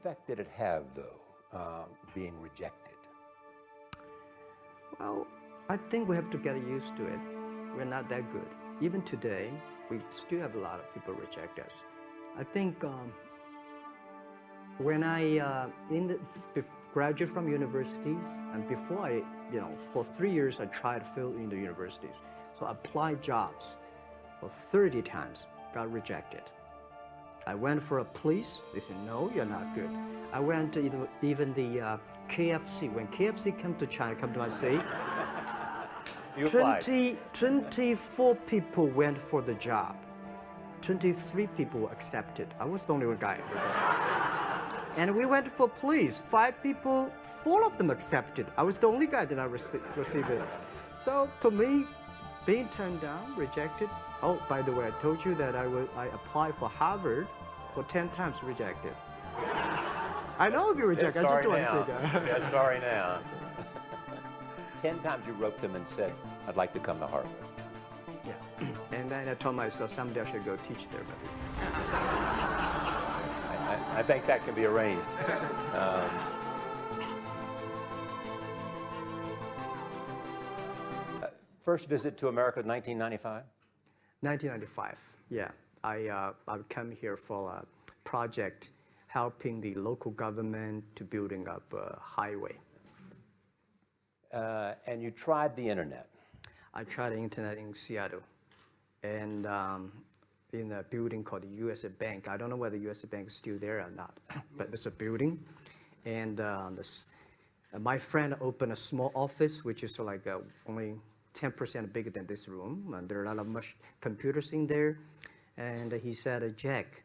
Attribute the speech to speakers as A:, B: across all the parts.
A: effect did it have, though, being rejected?
B: Well, I think we have to get used to it. We're not that good. Even today, we still have a lot of people reject us. I think when I graduated from universities, and before I, for 3 years I tried to fill in the universities. So I applied jobs for 30 times, got rejected. I went for a police, they said, no, you're not good. I went to even the KFC. When KFC came to China, come to my city, 24 people went for the job. 23 people were accepted. I was the only one guy. And we went for police. 5 people, 4 of them accepted. I was the only guy that I received it. So to me, being turned down, rejected. Oh, by the way, I told you that I applied for Harvard for 10 times, rejected. I know I'll be rejected. I just don't want to say that.
A: Yeah, sorry now. 10 times you wrote them and said, I'd like to come to Harvard.
B: Yeah. And then I told myself someday I should go teach there.
A: I think that can be arranged. First visit to America, 1995?
B: 1995, yeah. I came here for a project helping the local government to building up a highway.
A: And you tried the internet?
B: I tried the internet in Seattle. And in a building called the USA Bank. I don't know whether the USA Bank is still there or not, but it's a building. And my friend opened a small office, which is like only 10% bigger than this room. And there are a lot of computers in there. And he said, Jack,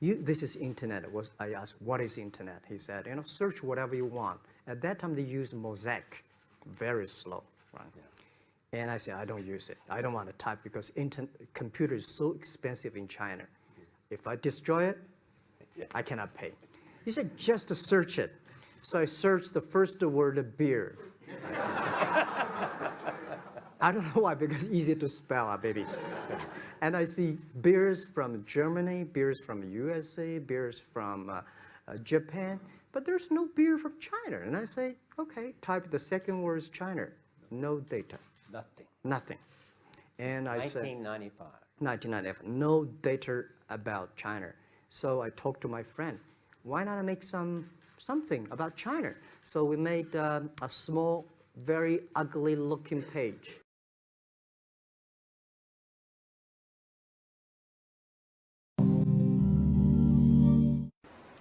B: this is internet. I asked, what is internet? He said, search whatever you want. At that time, they used Mosaic, very slow, right? Yeah. And I said, I don't use it. I don't want to type because computer is so expensive in China. If I destroy it, yes, I cannot pay. He said, just to search it. So I searched the first word, beer. I don't know why, because it's easy to spell, baby. And I see beers from Germany, beers from USA, beers from Japan, but there's no beer from China. And I say, okay, type the second word is China. No data.
A: Nothing.
B: Nothing. And I said,
A: 1995.
B: 1995. No data about China. So I talked to my friend. Why not make something about China? So we made a small, very ugly-looking page.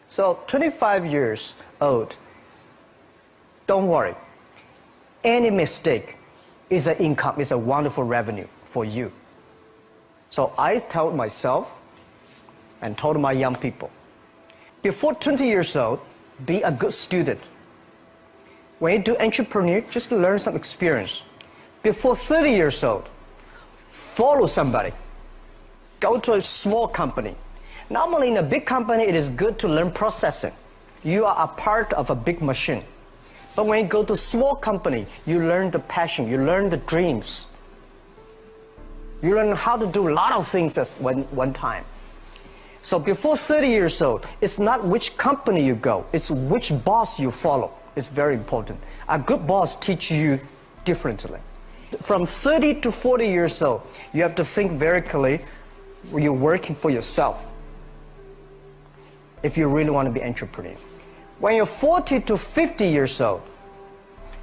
B: So 25 years old. Don't worry. Any mistake is an income, is a wonderful revenue for you. So I told myself and told my young people, before 20 years old, be a good student. When you do entrepreneur, just learn some experience. Before 30 years old, follow somebody. Go to a small company. Normally in a big company, it is good to learn processing. You are a part of a big machine. But when you go to a small company, you learn the passion, you learn the dreams. You learn how to do a lot of things at one time. So before 30 years old, it's not which company you go, it's which boss you follow. It's very important. A good boss teaches you differently. From 30 to 40 years old, you have to think very clearly, you're working for yourself if you really want to be an entrepreneur. When you're 40 to 50 years old,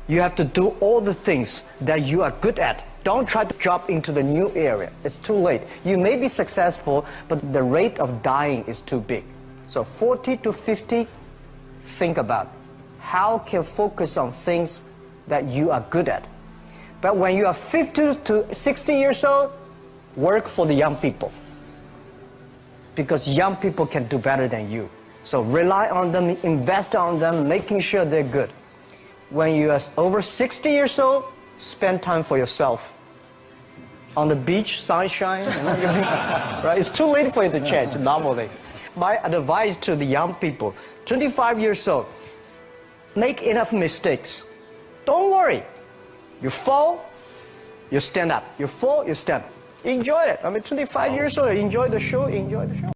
B: you have to do all the things that you are good at. Don't try to jump into the new area. It's too late. You may be successful, but the rate of dying is too big. So 40 to 50, think about how can you focus on things that you are good at. But when you are 50 to 60 years old, work for the young people. Because young people can do better than you. So rely on them, invest on them, making sure they're good. When you are over 60 years old, spend time for yourself. On the beach, sunshine, right? It's too late for you to change normally. My advice to the young people, 25 years old, make enough mistakes. Don't worry. You fall, you stand up. You fall, you stand up. Enjoy it. I mean, 25 years old, enjoy the show, enjoy the show.